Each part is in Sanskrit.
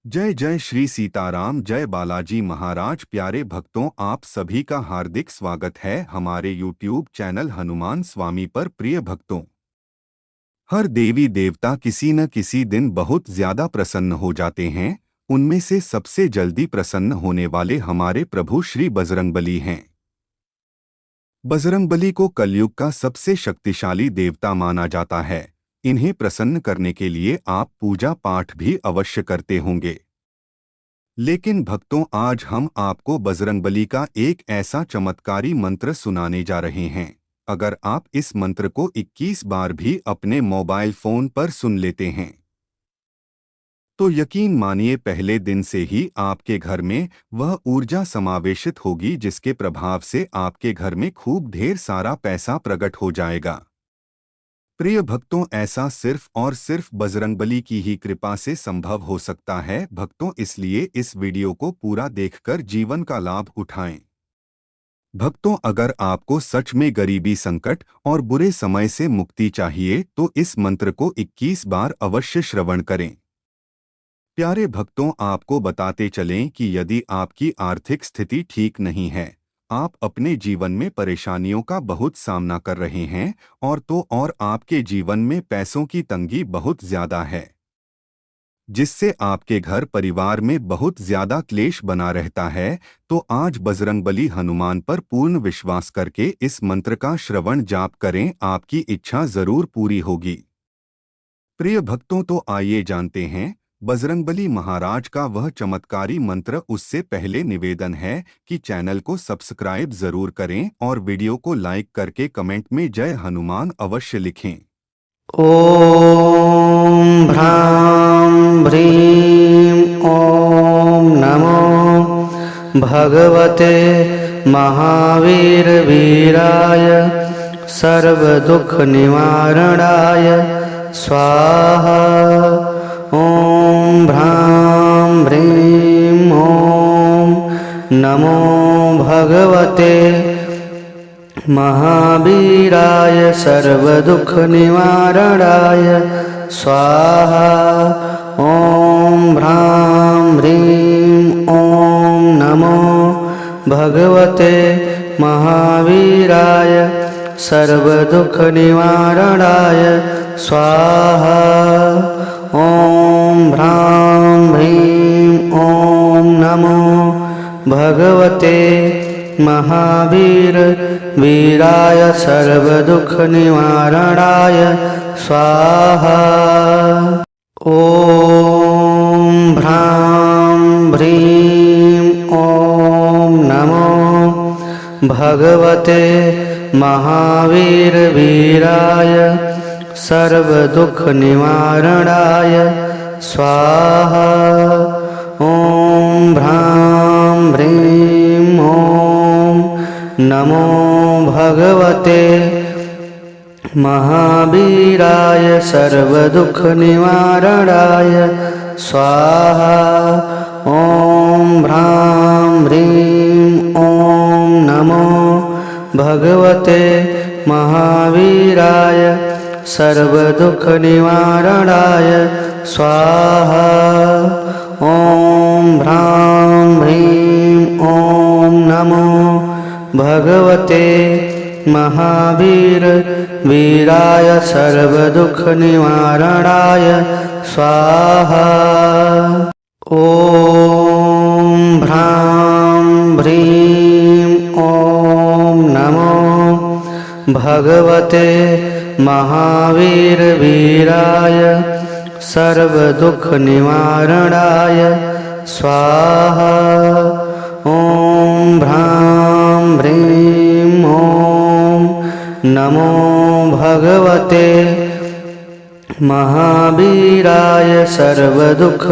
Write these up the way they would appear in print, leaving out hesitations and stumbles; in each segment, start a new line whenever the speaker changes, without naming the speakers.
जय जय श्री सीताराम, जय बालाजी महाराज। प्यारे भक्तों, आप सभी का हार्दिक स्वागत है हमारे YouTube चैनल हनुमान स्वामी पर। प्रिय भक्तों, हर देवी देवता किसी न किसी दिन बहुत ज्यादा प्रसन्न हो जाते हैं। उनमें से सबसे जल्दी प्रसन्न होने वाले हमारे प्रभु श्री बजरंगबली हैं। बजरंगबली को कलयुग का सबसे शक्तिशाली देवता माना जाता है। इन्हें प्रसन्न करने के लिए आप पूजा पाठ भी अवश्य करते होंगे। लेकिन भक्तों, आज हम आपको बजरंगबली का एक ऐसा चमत्कारी मंत्र सुनाने जा रहे हैं। अगर आप इस मंत्र को 21 बार भी अपने मोबाइल फोन पर सुन लेते हैं तो यकीन मानिए, पहले दिन से ही आपके घर में वह ऊर्जा समावेशित होगी जिसके प्रभाव से आपके घर में खूब ढेर सारा पैसा प्रकट हो जाएगा। प्रिय भक्तों, ऐसा सिर्फ और सिर्फ बजरंगबली की ही कृपा से संभव हो सकता है भक्तों, इसलिए इस वीडियो को पूरा देखकर जीवन का लाभ उठाएं। भक्तों, अगर आपको सच में गरीबी, संकट और बुरे समय से मुक्ति चाहिए तो इस मंत्र को 21 बार अवश्य श्रवण करें। प्यारे भक्तों, आपको बताते चलें कि यदि आपकी आर्थिक स्थिति ठीक नहीं है, आप अपने जीवन में परेशानियों का बहुत सामना कर रहे हैं और आपके जीवन में पैसों की तंगी बहुत ज्यादा है, जिससे आपके घर परिवार में बहुत ज्यादा क्लेश बना रहता है, तो आज बजरंगबली हनुमान पर पूर्ण विश्वास करके इस मंत्र का श्रवण जाप करें। आपकी इच्छा जरूर पूरी होगी। प्रिय भक्तों, तो आइए जानते हैं बजरंगबली महाराज का वह चमत्कारी मंत्र। उससे पहले निवेदन है कि चैनल को सब्सक्राइब जरूर करें और वीडियो को लाइक करके कमेंट में जय हनुमान अवश्य लिखें।
ॐ भ्रां भ्रीं ॐ नमो भगवते महावीरवीराय सर्वदुःखनिवारणाय स्वाहा। ॐ भ्रां भ्रीं ॐ नमो भगवते महावीराय सर्वदुःखनिवारणाय स्वाहा। ॐ भ्रां भ्रीं ॐ नमो भगवते महावीराय सर्वदुःखनिवारणाय स्वाहा। ॐ भ्रां भ्रीं ॐ नमो भगवते महावीर वीराय सर्वदुःखनिवारणाय स्वाहा। ॐ भ्रां भ्रीं ॐ नमो भगवते महावीर वीराय सर्वदुःखनिवारणाय स्वाहा। ॐ भ्रां भ्रीं ॐ नमो भगवते महावीराय सर्वदुःखनिवारणाय स्वाहा। ॐ भ्रां भ्रीं ॐ नमो भगवते महावीराय सर्वदुःखनिवारणाय स्वाहा। ॐ भ्रां भ्रीं ॐ नमो भगवते महावीर वीराय सर्वदुःखनिवारणाय स्वाहा। ॐ भ्रां भ्रीं ॐ नमो भगवते महावीर वीराय सर्वदुःखनिवारणाय स्वाहा। ॐ भ्रां भ्रीं ॐ नमो भगवते महावीराय सर्वदुःखनिवारणाय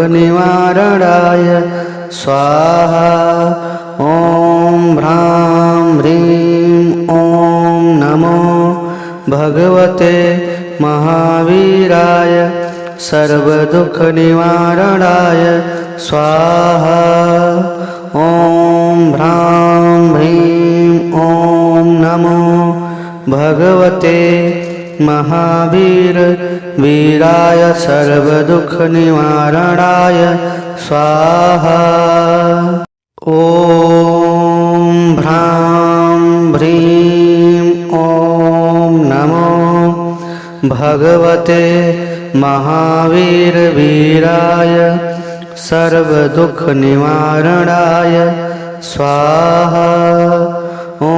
स्वाहा। ॐ भ्रां भ्रीं ॐ नमो भगवते महावीराय सर्वदुःखनिवारणाय स्वाहा। ॐ भ्रां भ्रीं ॐ नमो भगवते महावीर वीराय सर्वदुःखनिवारणाय स्वाहा ॐ भ्रां भ्रीं ॐ नमो भगवते महावीरवीराय सर्वदुःखनिवारणाय स्वाहा ॐ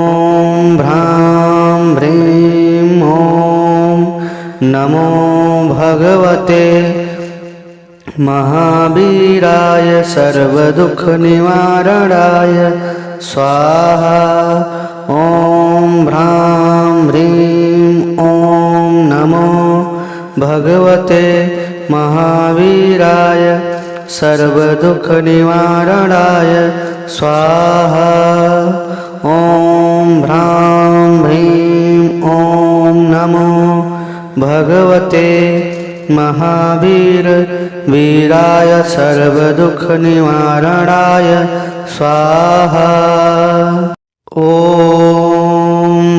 भ्रां भ्रीं ॐ नमो भगवते महावीराय सर्वदुःखनिवारणाय स्वाहा ॐ भ्रां भ्रीं ॐ नमो भगवते महावीराय सर्वदुःखनिवारणाय स्वाहा ॐ भ्रां भ्रीं ॐ नमो भगवते महावीराय सर्वदुःखनिवारणाय स्वाहा ॐ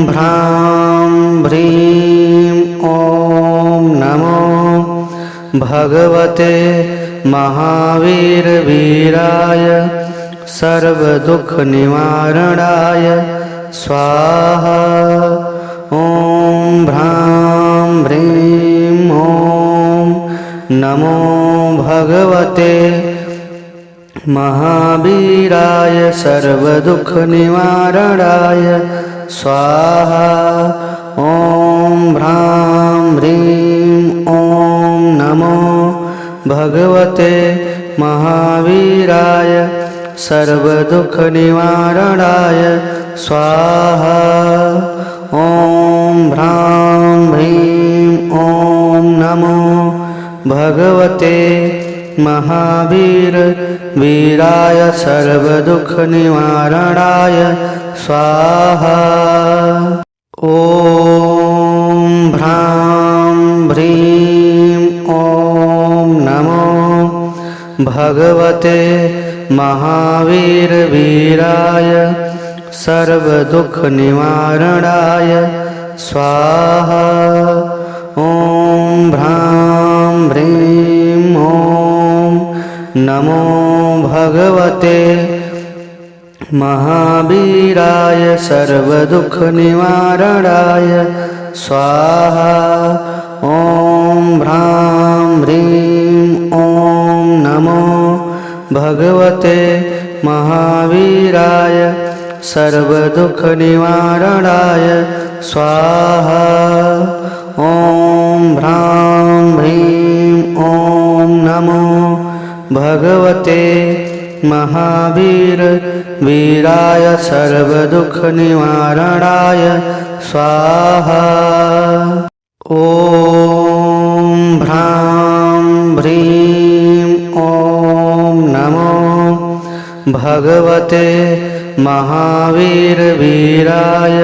भ्रां भ्रीं ॐ नमो भगवते महावीराय सर्वदुःखनिवारणाय स्वाहा ॐ भ्रां भ्रीं ॐ नमो भगवते महावीराय सर्वदुःखनिवारणाय स्वाहा ॐ भ्रां भ्रीं ॐ नमो भगवते महावीराय सर्वदुःखनिवारणाय स्वाहा ॐ भ्रां भ्रीं ॐ नमो भगवते महावीराय सर्वदुःखनिवारणाय स्वाहा ॐ भ्रां भ्रीं ॐ नमो भगवते महावीराय सर्वदुःखनिवारणाय स्वाहा ॐ भ्रां भ्रीं ॐ नमो भगवते महावीराय सर्वदुःखनिवारणाय स्वाहा ॐ भ्रां भ्रीं ॐ नमो भगवते महावीराय सर्वदुःखनिवारणाय स्वाहा ॐ भ्रां भ्रीं ॐ नमो भगवते महावीराय सर्वदुःखनिवारणाय स्वाहा ॐ भ्रां भ्रीं ॐ नमो भगवते महावीराय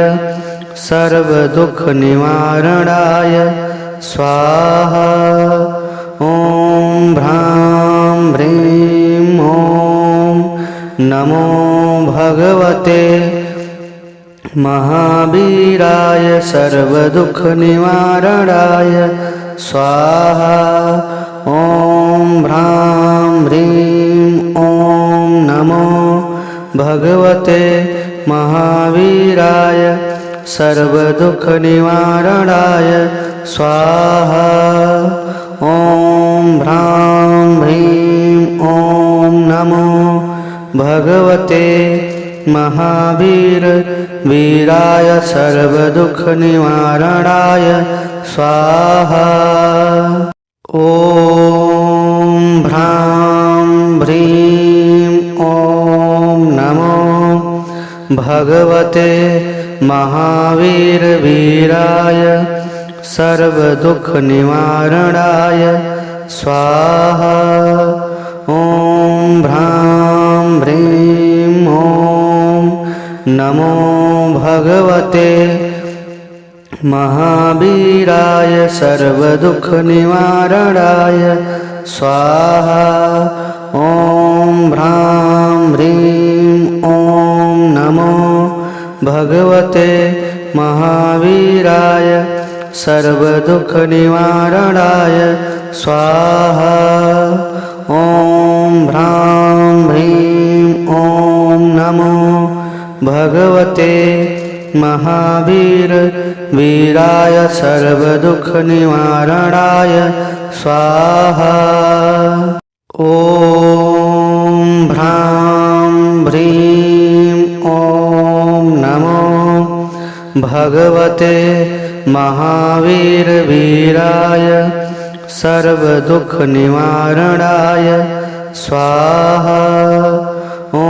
सर्वदुःखनिवारणाय स्वाहा ॐ भ्रां भ्रीं ॐ नमो भगवते महावीराय सर्वदुःखनिवारणाय स्वाहा ॐ भ्रां भ्रीं ॐ नमो भगवते महावीराय सर्वदुःखनिवारणाय स्वाहा ॐ भ्रां भ्रीं ॐ नमो भगवते महावीराय सर्वदुःखनिवारणाय स्वाहा ॐ भ्रां भ्रीं ॐ नमो भगवते महावीराय सर्वदुःखनिवारणाय स्वाहा ॐ भ्रां भ्रीं ॐ नमो भगवते महावीराय सर्वदुःखनिवारणाय स्वाहा ॐ भ्रां भ्रीं ॐ नमो भगवते महावीराय सर्वदुःखनिवारणाय स्वाहा ॐ ह्रां ह्रीं ॐ नमो भगवते महावीराय सर्वदुःखनिवारणाय स्वाहा ॐ ह्रां ह्रीं ॐ नमो भगवते महावीराय सर्वदुःखनिवारणाय स्वाहा ॐ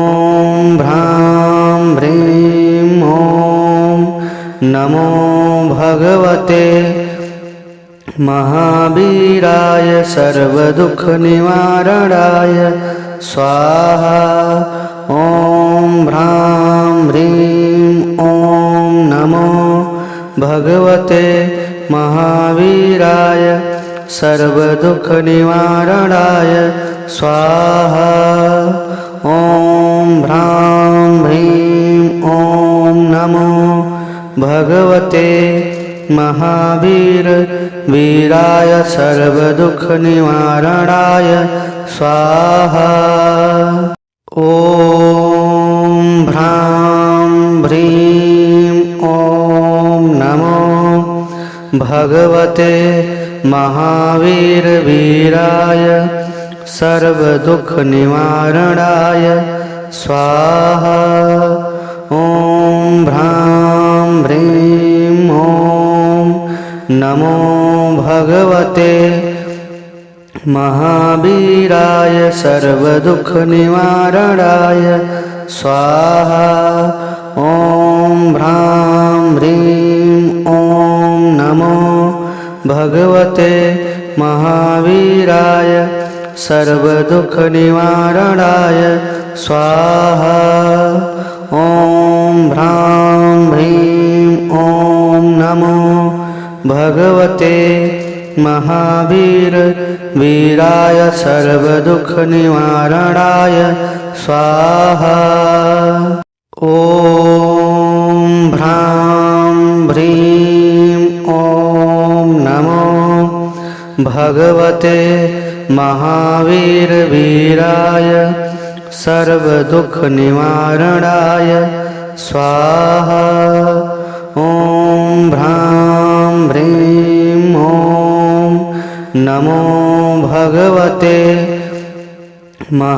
ह्रां ह्रीं ॐ नमो भगवते महावीराय सर्वदुःखनिवारणाय स्वाहा ॐ ह्रां ह्रीं ॐ नमो भगवते महावीराय सर्वदुःखनिवारणाय स्वाहा ॐ ह्रां ह्रीं ॐ नमो भगवते महावीराय सर्वदुःखनिवारणाय स्वाहा ॐ ह्रां ह्रीं ॐ नमो भगवते महावीराय सर्वदुःखनिवारणाय स्वाहा ॐ ह्रां ह्रीं ॐ नमो भगवते महावीराय सर्वदुःखनिवारणाय स्वाहा ॐ ह्रां ह्रीं ॐ नमो भगवते महावीराय सर्वदुःखनिवारणाय स्वाहा ॐ ह्रां ह्रीं ॐ नमो भगवते महावीराय सर्वदुःखनिवारणाय स्वाहा ॐ ह्रां ह्रीं ॐ नमो भगवते महावीराय सर्वदुःखनिवारणाय स्वाहा ॐ ह्रां ह्रीं ॐ नमो भगवते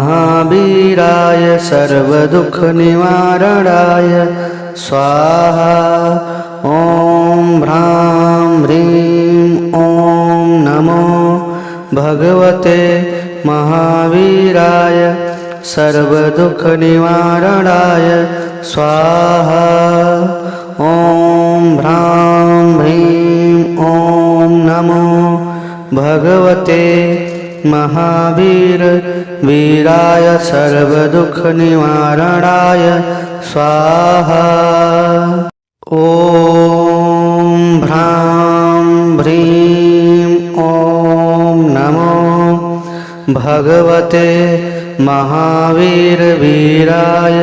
महावीराय सर्वदुःखनिवारणाय स्वाहा ॐ ह्रां ह्रीं ॐ नमो भगवते महावीराय सर्वदुःखनिवारणाय स्वाहा ॐ ह्रां ह्रीं ॐ नमो भगवते महावीराय सर्वदुःखनिवारणाय स्वाहा ॐ ह्रां ह्रीं ॐ नमो भगवते महावीराय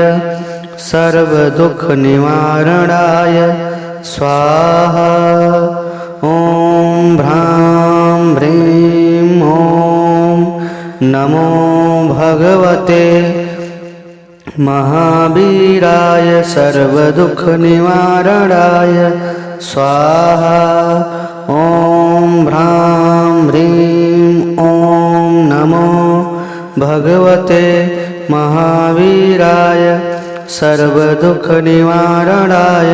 सर्वदुःखनिवारणाय स्वाहा ॐ ह्रां ह्रीं ॐ नमो भगवते महावीराय सर्वदुःखनिवारणाय स्वाहा ॐ ह्रां ह्रीं ॐ नमो भगवते महावीराय सर्वदुःखनिवारणाय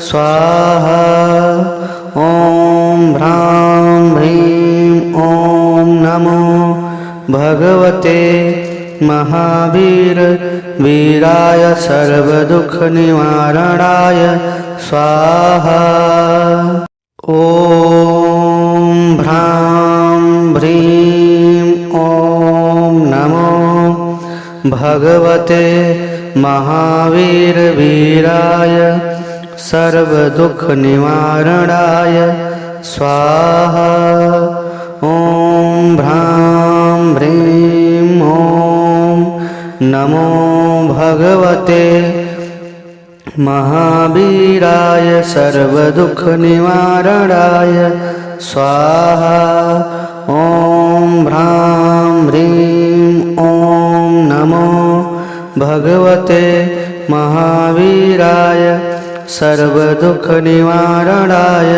स्वाहा ॐ ह्रां ह्रीं ॐ नमो भगवते महावीराय सर्वदुःखनिवारणाय स्वाहा ॐ ह्रां ह्रीं ॐ नमो भगवते महावीराय सर्वदुःखनिवारणाय स्वाहा ॐ ह्रां ह्रीं ॐ नमो भगवते महावीराय सर्वदुःखनिवारणाय स्वाहा। ॐ ह्रां ह्रीं ॐ नमो भगवते महावीराय सर्वदुःखनिवारणाय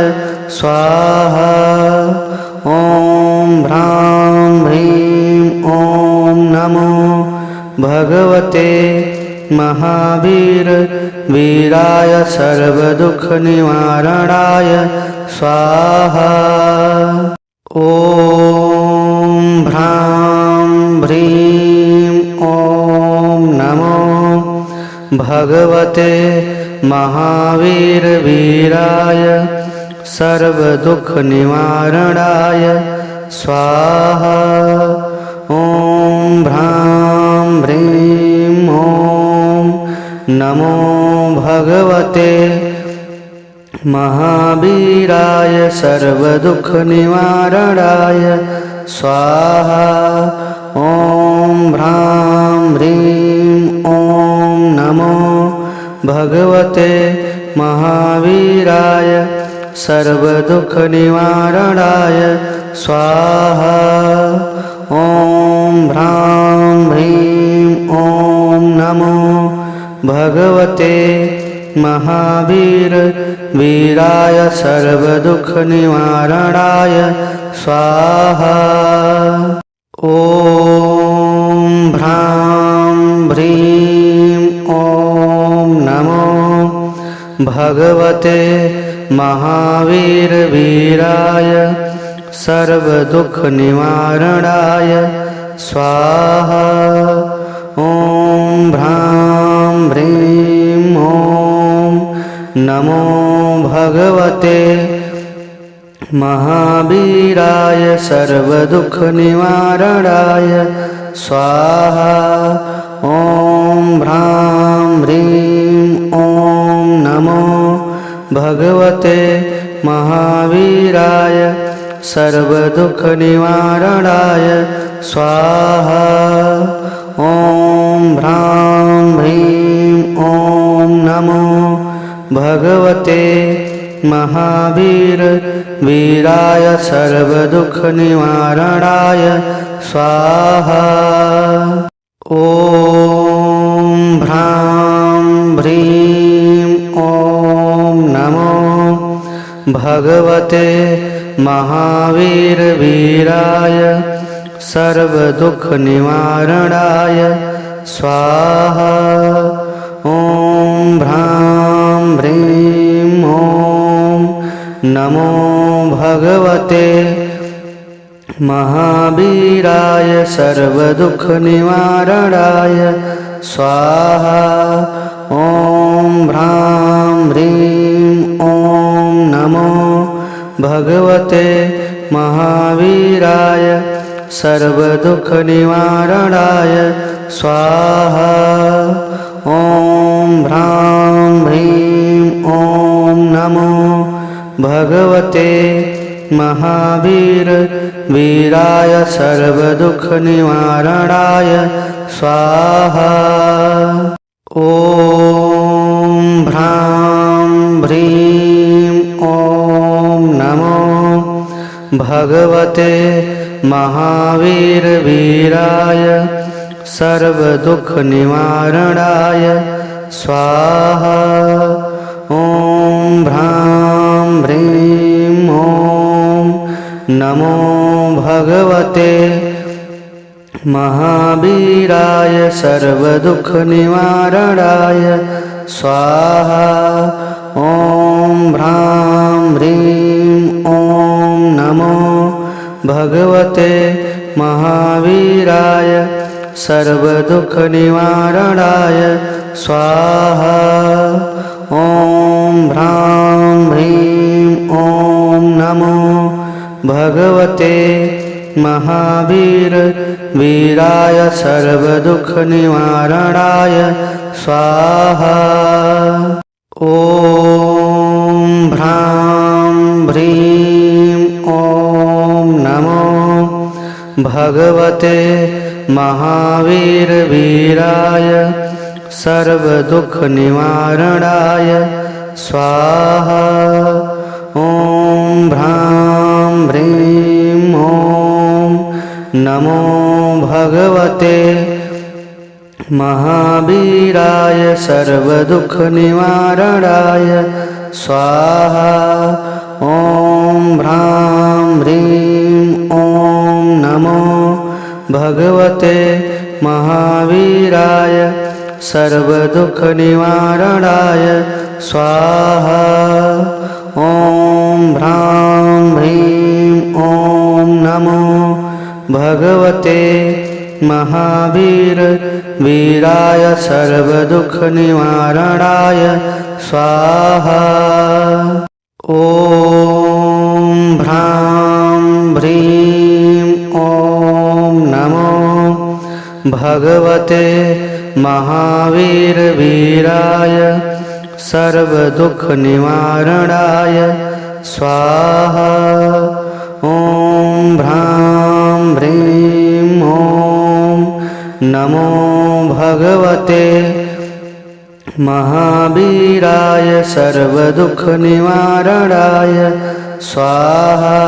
स्वाहा। ॐ ह्रां ह्रीं ॐ नमो भगवते महावीराय सर्वदुःखनिवारणाय स्वाहा। ॐ ह्रां ह्रीं ॐ नमो भगवते महावीराय सर्वदुःखनिवारणाय स्वाहा। ॐ ह्रां ह्रीं ॐ नमो भगवते महावीराय सर्वदुःखनिवारणाय स्वाहा। ॐ ह्रां ह्रीं ॐ नमो भगवते महावीराय सर्वदुःखनिवारणाय स्वाहा। ॐ ह्रां ह्रीं ॐ नमो भगवते महावीराय सर्वदुःखनिवारणाय स्वाहा। ॐ ह्रां ह्रीं ॐ नमो भगवते महावीराय सर्वदुःखनिवारणाय स्वाहा। ॐ ह्रां ह्रीं ॐ नमो भगवते महावीराय सर्वदुःखनिवारणाय स्वाहा। ॐ ह्रां ह्रीं ॐ नमो भगवते महावीराय सर्वदुःखनिवारणाय स्वाहा। ॐ ह्रां ह्रीं ॐ नमो भगवते महावीराय सर्वदुःखनिवारणाय स्वाहा। ॐ ह्रां ह्रीं ॐ नमो भगवते महावीराय सर्वदुःखनिवारणाय स्वाहा। ॐ ह्रां ह्रीं ॐ नमो भगवते महावीराय सर्वदुःखनिवारणाय स्वाहा। ॐ ह्रां ह्रीं ॐ नमो भगवते महावीराय सर्वदुःखनिवारणाय स्वाहा। ॐ ह्रां ह्रीं ॐ नमो भगवते महावीराय सर्वदुःखनिवारणाय स्वाहा। ॐ ह्रां ह्रीं ॐ नमो भगवते महावीराय सर्वदुःखनिवारणाय स्वाहा। ॐ ह्रां ह्रीं ॐ नमो भगवते महावीराय सर्वदुःखनिवारणाय स्वाहा। ॐ ह्रां ह्रीं ॐ नमो भगवते महावीराय सर्वदुःखनिवारणाय स्वाहा। ॐ ह्रां ह्रीं ॐ नमो भगवते महावीराय सर्वदुःखनिवारणाय स्वाहा। ॐ ह्रां ह्रीं ॐ नमो भगवते महावीराय सर्वदुःखनिवारणाय स्वाहा। ॐ भ्रां ह्रीं ॐ नमो भगवते महावीराय सर्वदुःखनिवारणाय स्वाहा। ॐ भ्रां ह्रीं ॐ नमो भगवते महावीराय सर्वदुःखनिवारणाय स्वाहा। ॐ भ्रां ह्रीं ॐ नमो भगवते महावीराय सर्वदुःखनिवारणाय स्वाहा। ॐ भ्रां ह्रीं ॐ नमो भगवते महावीराय सर्वदुःखनिवारणाय स्वाहा। ॐ भ्रां ह्रीं ॐ नमो भगवते महावीराय सर्वदुःखनिवारणाय स्वाहा।